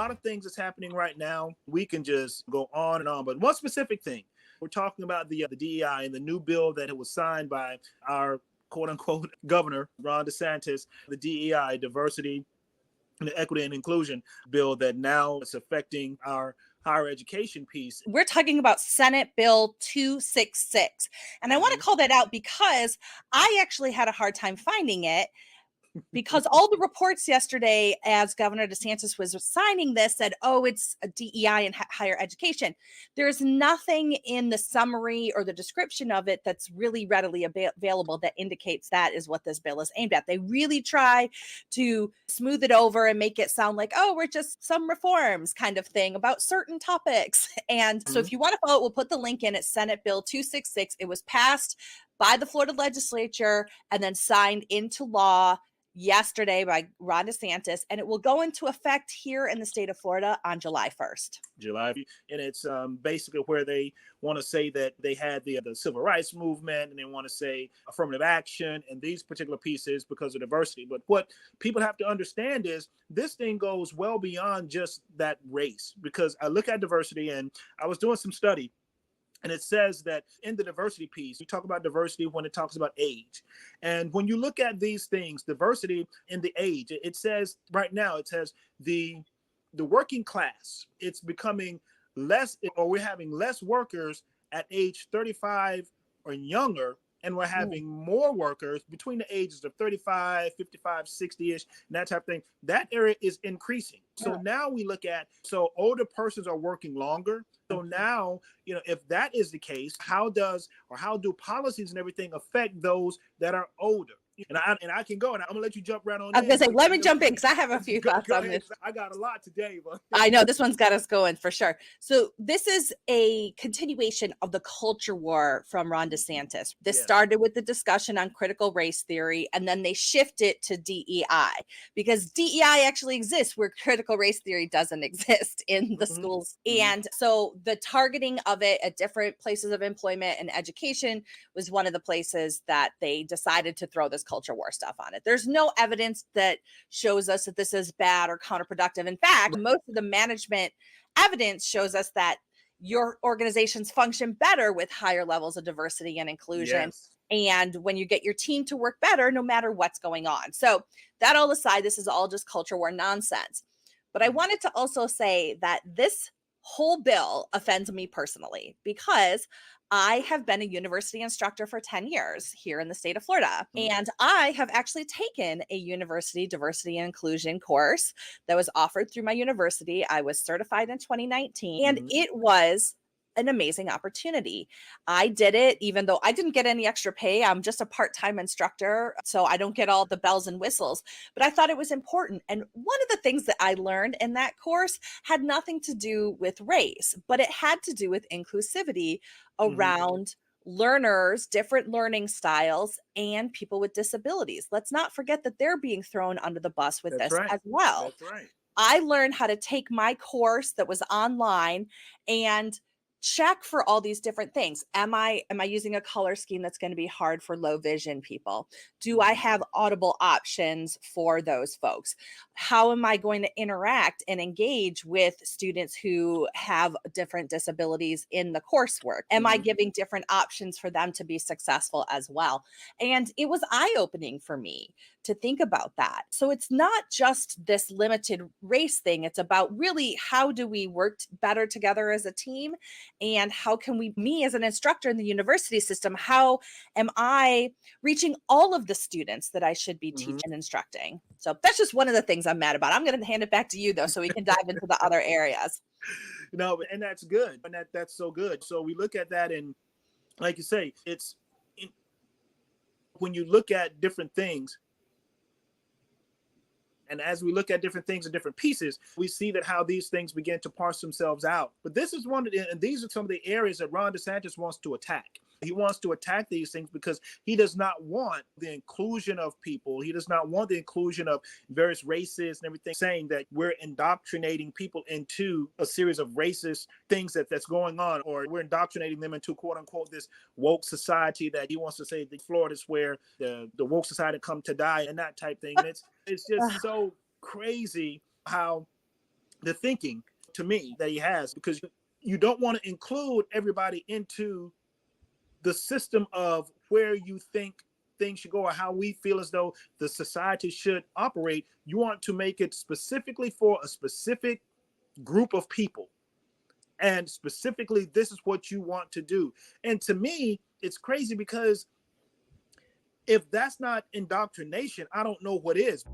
lot of things that's happening right now. We can just go on and on. But one specific thing, we're talking about the DEI and the new bill that was signed by our quote unquote Governor Ron DeSantis, the DEI, diversity and equity and inclusion bill that now is affecting our higher education piece. We're talking about Senate Bill 266. And I want to call that out because I actually had a hard time finding it, because all the reports yesterday, as Governor DeSantis was signing this, said, oh, it's a DEI and higher education. There's nothing in the summary or the description of it that's really readily available that indicates that is what this bill is aimed at. They really try to smooth it over and make it sound like, oh, we're just some reforms kind of thing about certain topics. And so if you want to follow it, we'll put the link in. It's Senate Bill 266. It was passed by the Florida legislature and then signed into law yesterday by Ron DeSantis, and it will go into effect here in the state of Florida on July 1st. And it's basically where they want to say that they had the civil rights movement, and they want to say affirmative action and these particular pieces because of diversity. But what people have to understand is this thing goes well beyond just that race, because I look at diversity, and I was doing some study. And it says that in the diversity piece, you talk about diversity when it talks about age. And when you look at these things, diversity in the age, it says right now, it says the working class, it's becoming less, or we're having less workers at age 35 or younger. And we're having more workers between the ages of 35, 55, 60-ish, and that type of thing. That area is increasing. So now we look at, so older persons are working longer. So now, if that is the case, how do policies and everything affect those that are older? And I can go, and I'm gonna let you jump right on. I was gonna say, let me jump in because I have a few thoughts on this. I got a lot today, but I know this one's got us going for sure. So this is a continuation of the culture war from Ron DeSantis. This started with the discussion on critical race theory, and then they shifted to DEI because DEI actually exists where critical race theory doesn't exist in the schools. And so the targeting of it at different places of employment and education was one of the places that they decided to throw this culture war stuff on it. There's no evidence that shows us that this is bad or counterproductive. In fact, most of the management evidence shows us that your organizations function better with higher levels of diversity and inclusion. And when you get your team to work better, no matter what's going on. So that all aside, this is all just culture war nonsense. But I wanted to also say that this whole bill offends me personally because I have been a university instructor for 10 years here in the state of Florida. And I have actually taken a university diversity and inclusion course that was offered through my university. I was certified in 2019, and it was an amazing opportunity. I did it even though I didn't get any extra pay. I'm just a part-time instructor, so I don't get all the bells and whistles, but I thought it was important. And one of the things that I learned in that course had nothing to do with race, but it had to do with inclusivity around learners, different learning styles, and people with disabilities. Let's not forget that they're being thrown under the bus with this as well. That's right. I learned how to take my course that was online and check for all these different things. Am I using a color scheme that's going to be hard for low vision people? Do I have audible options for those folks? How am I going to interact and engage with students who have different disabilities in the coursework? Am I giving different options for them to be successful as well? And it was eye-opening for me to think about that. So it's not just this limited race thing. It's about really how do we work better together as a team, and how can we, me as an instructor in the university system, how am I reaching all of the students that I should be teaching and instructing? So that's just one of the things I'm mad about. I'm going to hand it back to you though, so we can dive into the other areas. No, and that's good. And that's so good. So we look at that, and like you say, when you look at different things, and as we look at different things in different pieces, we see that how these things begin to parse themselves out. But this is and these are some of the areas that Ron DeSantis wants to attack. He wants to attack these things because he does not want the inclusion of people. He does not want the inclusion of various races and everything, saying that we're indoctrinating people into a series of racist things that's going on, or we're indoctrinating them into quote unquote this woke society that he wants to say that Florida is where the woke society come to die and that type thing. And it's just so crazy how the thinking to me that he has, because you don't want to include everybody into the system of where you think things should go or how we feel as though the society should operate. You want to make it specifically for a specific group of people. And specifically, this is what you want to do. And to me, it's crazy, because if that's not indoctrination, I don't know what is.